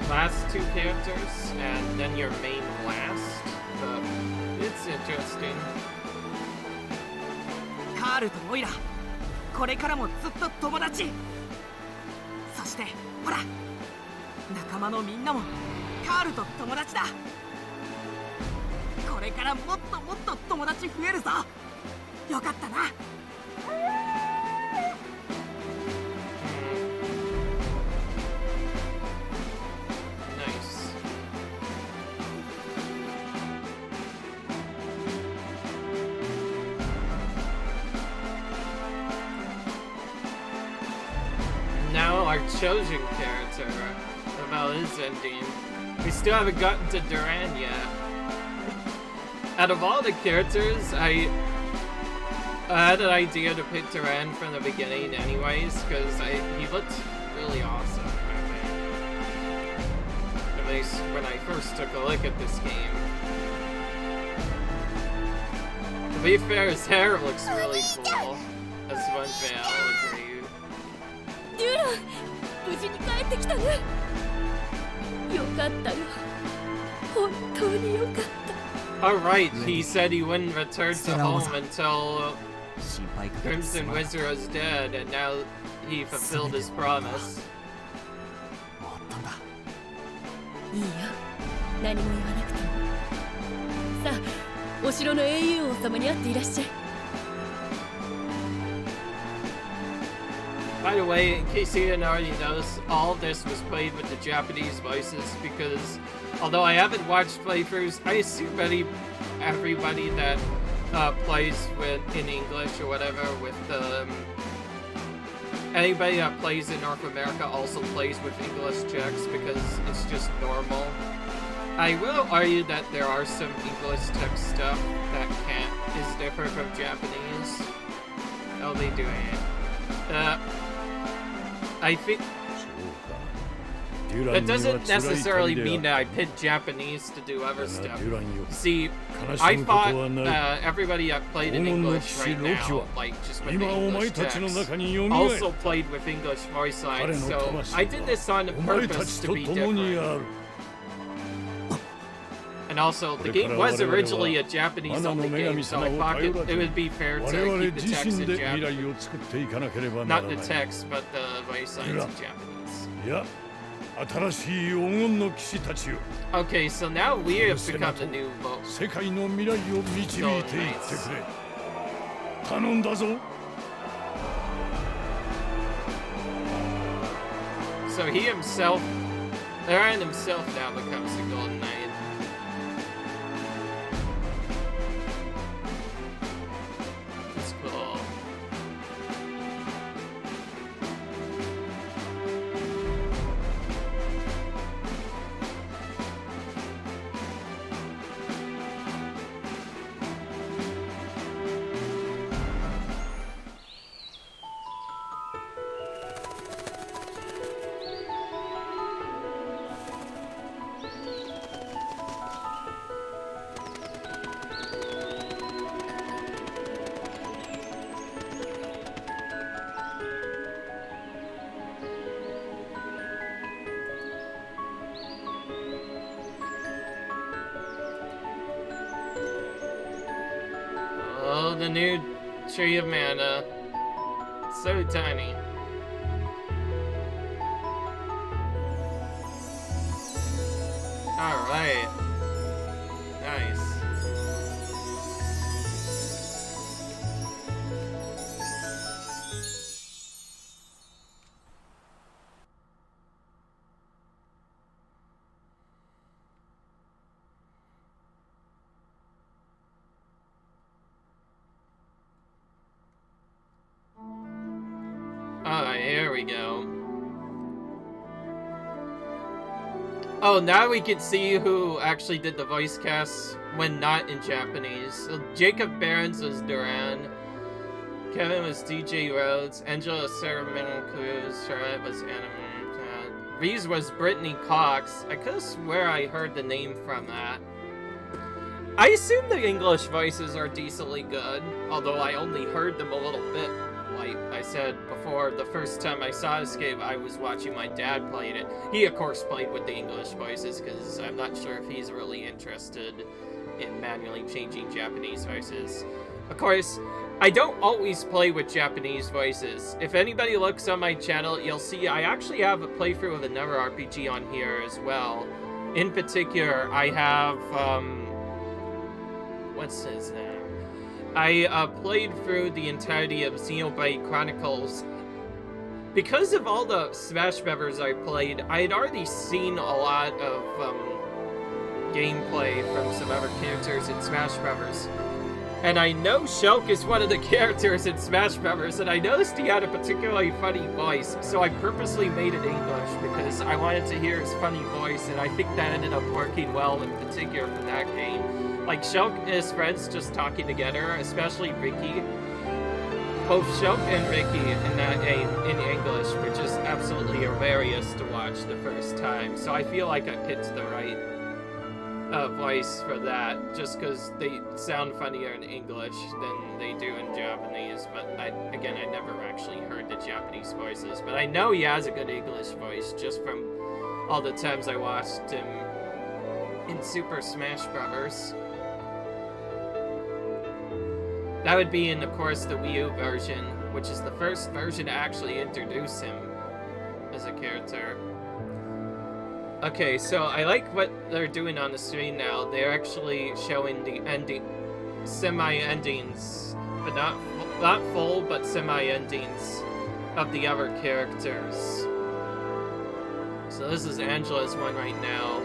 last two characters and then your main last, but it's interesting. カールとオイラ、これからもずっと友達。そしてほら、仲間のみんなもカールと友達だ。これからもっともっと友達増えるぞ。よかったな。Now our chosen character, about his ending. We still haven't gotten to Duran yet. Out of all the characters, I had an idea to pick Duran from the beginning anyways, because he looked really awesome, I think. At least when I first took a look at this game. To be fair, his hair looks really cool. As one fan, I'll agree. デュラン、無事に帰ってきたね。よかったよ。本当によかった。Alright, he said he wouldn't return to home until Crimson Wizard was dead, and now he fulfilled his promise. いいよ、何も言わなくても。さあ、お城の英雄王様に会っていらっしゃい。By the way, in case you didn't already notice, all this was played with the Japanese voices because, although I haven't watched playthroughs, I assume everybody that plays in English or whatever with anybody that plays in North America also plays with English checks because it's just normal. I will argue that there are some English text stuff that is different from Japanese. How are they doing it? I think that doesn't necessarily mean that I picked Japanese to do other stuff. See, I thought everybody that played in English right now, like just with the English text, also played with English voice lines, so I did this on purpose to be different. And also, the game was originally a Japanese-only game, so I thought it would be fair to keep the text in Japanese. Not the text, but the voice lines in Japanese. Okay, so now we have become the new vote. So nice. So he himself, Aaron himself now becomes the Golden Knight. That's cool. Oh, the new Tree of Mana. So tiny. Alright. Nice. There we go. Oh, now we can see who actually did the voice cast when not in Japanese. So Jacob Behrens was Duran. Kevin was DJ Rhodes. Angela Sarah Cruz. Charlotte was Anna. Reese was Brittany Cox. I could have swear I heard the name from that. I assume the English voices are decently good, although I only heard them a little bit. Like I said before, the first time I saw this game, I was watching my dad playing it. He, of course, played with the English voices, because I'm not sure if he's really interested in manually changing Japanese voices. Of course, I don't always play with Japanese voices. If anybody looks on my channel, you'll see I actually have a playthrough of another RPG on here as well. In particular, I have, what's his name? I played through the entirety of Xenoblade Chronicles. Because of all the Smash Brothers I played, I had already seen a lot of gameplay from some other characters in Smash Brothers. And I know Shulk is one of the characters in Smash Brothers, and I noticed he had a particularly funny voice, so I purposely made it English because I wanted to hear his funny voice, and I think that ended up working well in particular for that game. Like, Shulk and his friends just talking together, especially Ricky. Both Shulk and Ricky in that game in English were just absolutely hilarious to watch the first time. So I feel like I picked the right voice for that, just because they sound funnier in English than they do in Japanese. But I never actually heard the Japanese voices. But I know he has a good English voice just from all the times I watched him in Super Smash Brothers. That would be in, of course, the Wii U version, which is the first version to actually introduce him as a character. Okay, so I like what they're doing on the screen now. They're actually showing the semi-endings, but not full, but semi-endings of the other characters. So this is Angela's one right now.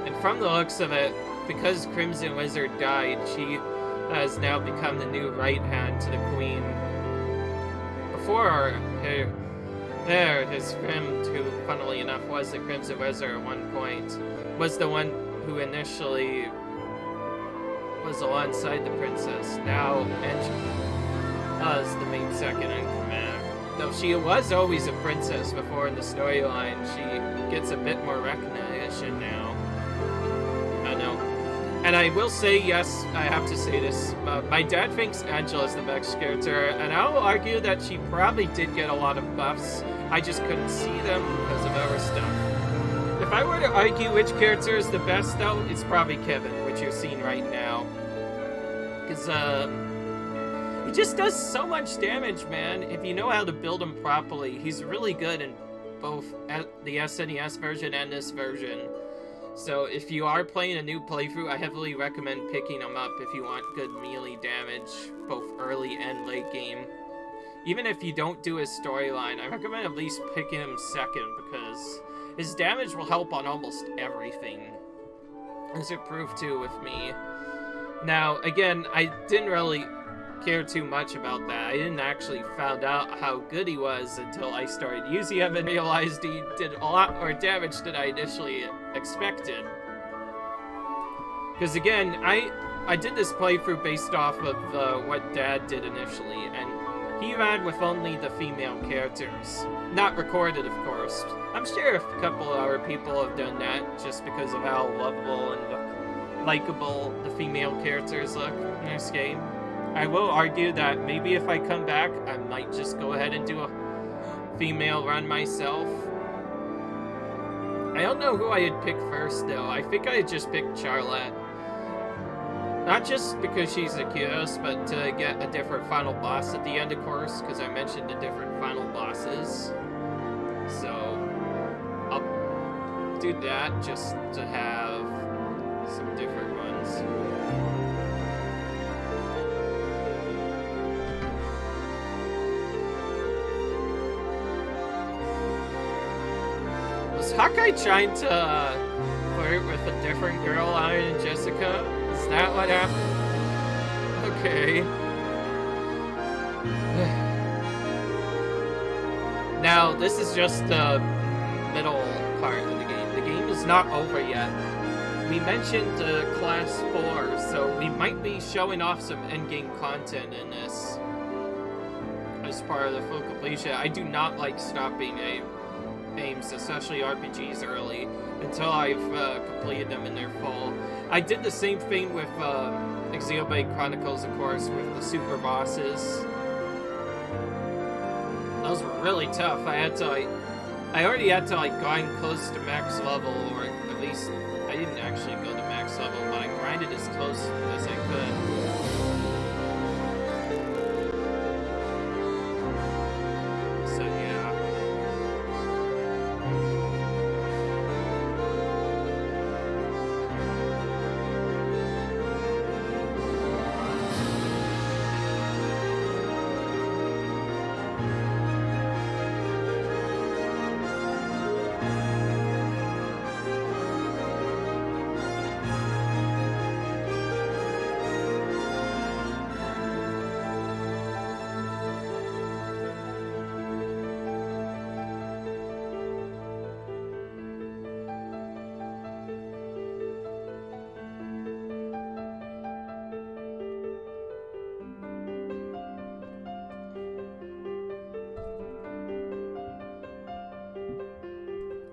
And from the looks of it, because Crimson Wizard died, she has now become the new right hand to the Queen. Before his friend, who funnily enough was the Crimson Wizard at one point, was the one who initially was alongside the princess. Now Angela is the main second in command. Though she was always a princess before in the storyline, she gets a bit more recognition now. I know. And I will say, yes, I have to say this, my dad thinks Angela's the best character, and I'll argue that she probably did get a lot of buffs. I just couldn't see them because of other stuff. If I were to argue which character is the best, though, it's probably Kevin, which you're seeing right now. Because, he just does so much damage, man. If you know how to build him properly, he's really good in both the SNES version and this version. So if you are playing a new playthrough, I heavily recommend picking him up if you want good melee damage, both early and late game. Even if you don't do his storyline, I recommend at least picking him second, because his damage will help on almost everything, as it proved to with me. Now, again, I didn't really care too much about that. I didn't actually find out how good he was until I started using him and realized he did a lot more damage than I initially expected. Because again, I did this playthrough based off of what Dad did initially, and he ran with only the female characters. Not recorded, of course. I'm sure a couple of other people have done that just because of how lovable and likable the female characters look in this game. I will argue that maybe if I come back, I might just go ahead and do a female run myself. I don't know who I had picked first, though. I think I had just picked Charlotte. Not just because she's the cutest, but to get a different final boss at the end, of course, because I mentioned the different final bosses. So, I'll do that just to have some different ones. Was Hawkeye trying to flirt with a different girl other than Jessica? Is that what happened? Okay. Now, this is just the middle part of the game. The game is not over yet. We mentioned Class 4, so we might be showing off some endgame content in this as part of the full completion. I do not like stopping aims, especially RPGs early, until I've completed them in their full. I did the same thing with Xenoblade Chronicles, of course, with the super bosses. Those were really tough. I already had to like grind close to max level, or at least I didn't actually go to max level, but I grinded as close as I could. So yeah.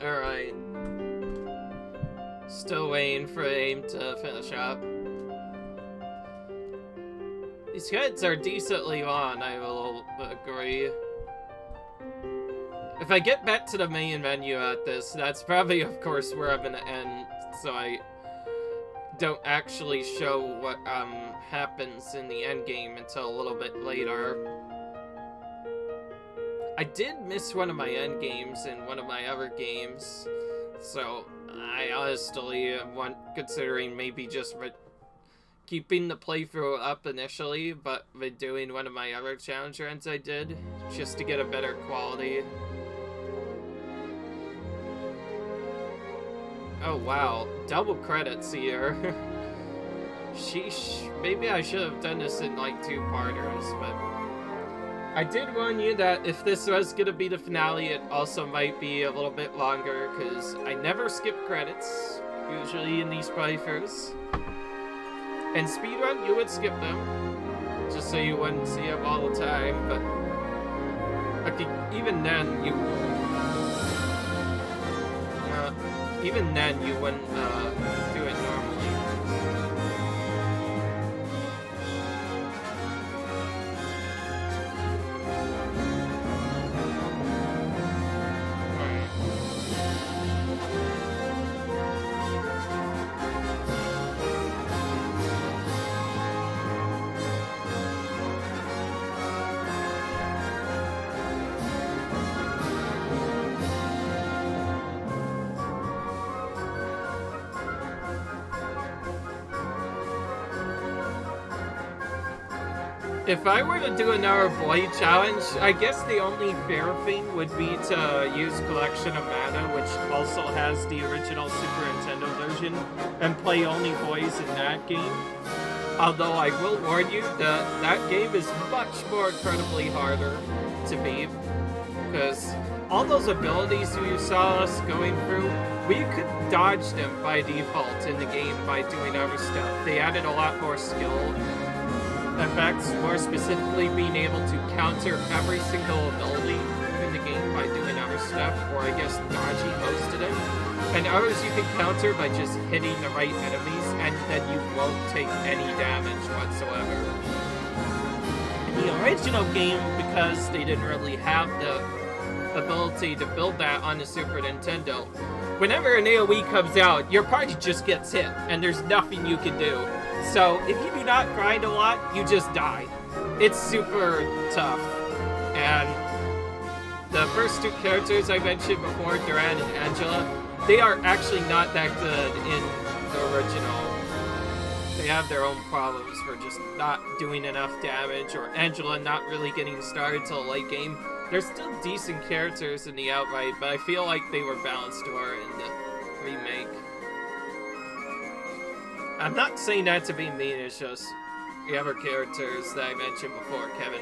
Alright. Still waiting for AIM to finish up. These heads are decently long, I will agree. If I get back to the main menu at this, that's probably, of course, where I'm gonna end, so I don't actually show what happens in the end game until a little bit later. I did miss one of my end games in one of my other games, so I honestly want considering maybe just keeping the playthrough up initially, but doing one of my other challenge runs I did, just to get a better quality. Oh wow, double credits here. Sheesh, maybe I should have done this in like 2-parters, but I did warn you that if this was gonna be the finale, it also might be a little bit longer, because I never skip credits, usually in these playthroughs. In speedrun, you would skip them, just so you wouldn't see them all the time, but okay, even then, you wouldn't do it normally. If I were to do another boy challenge, I guess the only fair thing would be to use Collection of Mana, which also has the original Super Nintendo version, and play only boys in that game. Although I will warn you that that game is much more incredibly harder to beat, because all those abilities you saw us going through, we could dodge them by default in the game by doing other stuff. They added a lot more skill effects, more specifically being able to counter every single ability in the game by doing other stuff, or I guess dodging most of them. And others you can counter by just hitting the right enemies, and then you won't take any damage whatsoever. In the original game, because they didn't really have the ability to build that on the Super Nintendo, whenever an AoE comes out, your party just gets hit, and there's nothing you can do. So, if you do not grind a lot, you just die. It's super tough. And the first two characters I mentioned before, Duran and Angela, they are actually not that good in the original. They have their own problems for just not doing enough damage, or Angela not really getting started till the late game. They're still decent characters in the outright, but I feel like they were balanced more in the remake. I'm not saying that to be mean, it's just the other characters that I mentioned before, Kevin,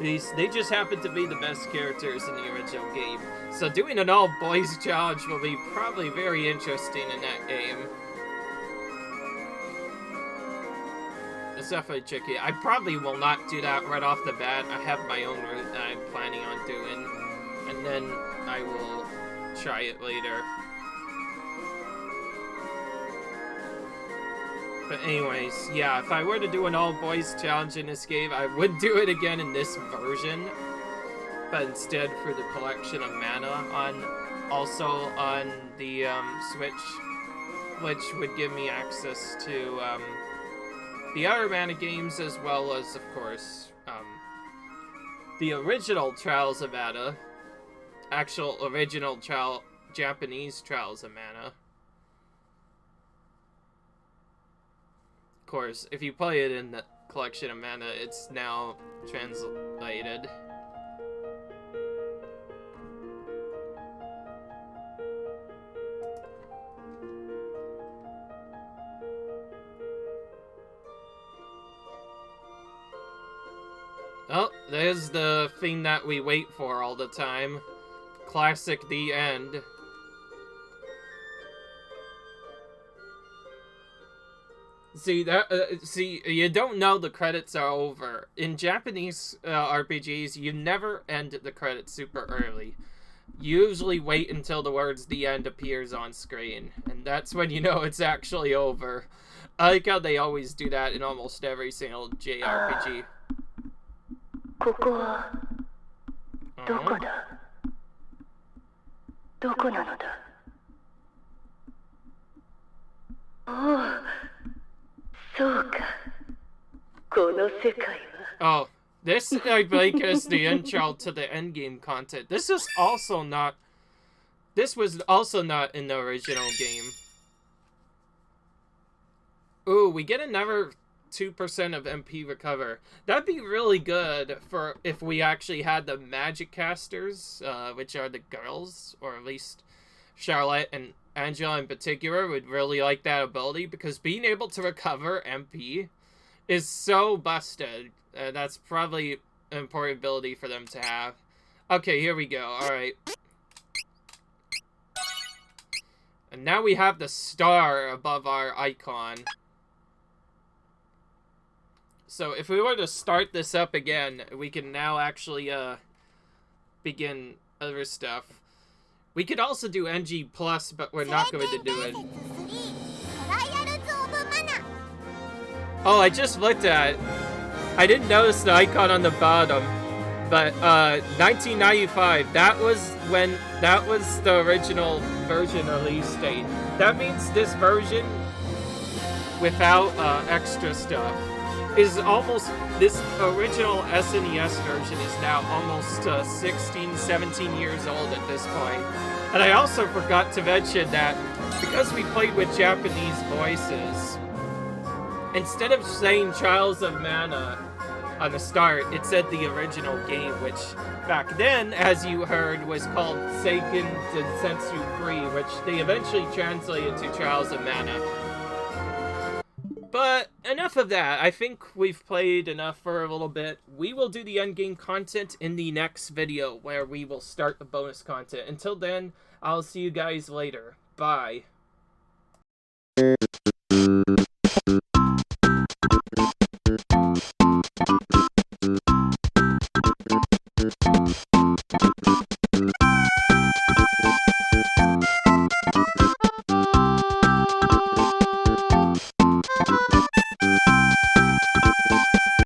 They just happen to be the best characters in the original game. So doing an all-boys challenge will be probably very interesting in that game. It's definitely tricky. I probably will not do that right off the bat. I have my own route that I'm planning on doing. And then I will try it later. But anyways, yeah, if I were to do an all-boys challenge in this game, I would do it again in this version. But instead for the collection of mana also on the Switch, which would give me access to the other mana games, as well as, of course, the original Trials of Mana, actual original Japanese Trials of Mana. Of course, if you play it in the collection of mana, it's now translated. Oh, there's the thing that we wait for all the time. Classic The End. See, you don't know the credits are over. In Japanese RPGs, you never end the credits super early. You usually wait until the words "the end" appears on screen, and that's when you know it's actually over. I like how they always do that in almost every single JRPG. ここはどこだどこなのだおおそうかこの世界は Oh, this I think is the intro to the endgame content. This was also not in the original game. Ooh, we get another 2% of MP recover. That'd be really good for if we actually had the magic casters, which are the girls, or at least Charlotte and Angela in particular would really like that ability, because being able to recover MP is so busted. That's probably an important ability for them to have. Okay, here we go. Alright. And now we have the star above our icon. So if we were to start this up again, we can now actually begin other stuff. We could also do NG+, but we're not going to do it. Oh, I just looked at it. I didn't notice the icon on the bottom, but 1995, that was the original version release date. That means this version, without extra stuff, is almost, this original SNES version is now almost 16, 17 years old at this point. And I also forgot to mention that because we played with Japanese voices, instead of saying Trials of Mana on the start, it said the original game, which back then, as you heard, was called Seiken Densetsu 3, which they eventually translated to Trials of Mana. But enough of that. I think we've played enough for a little bit. We will do the endgame content in the next video, where we will start the bonus content. Until then, I'll see you guys later. Bye.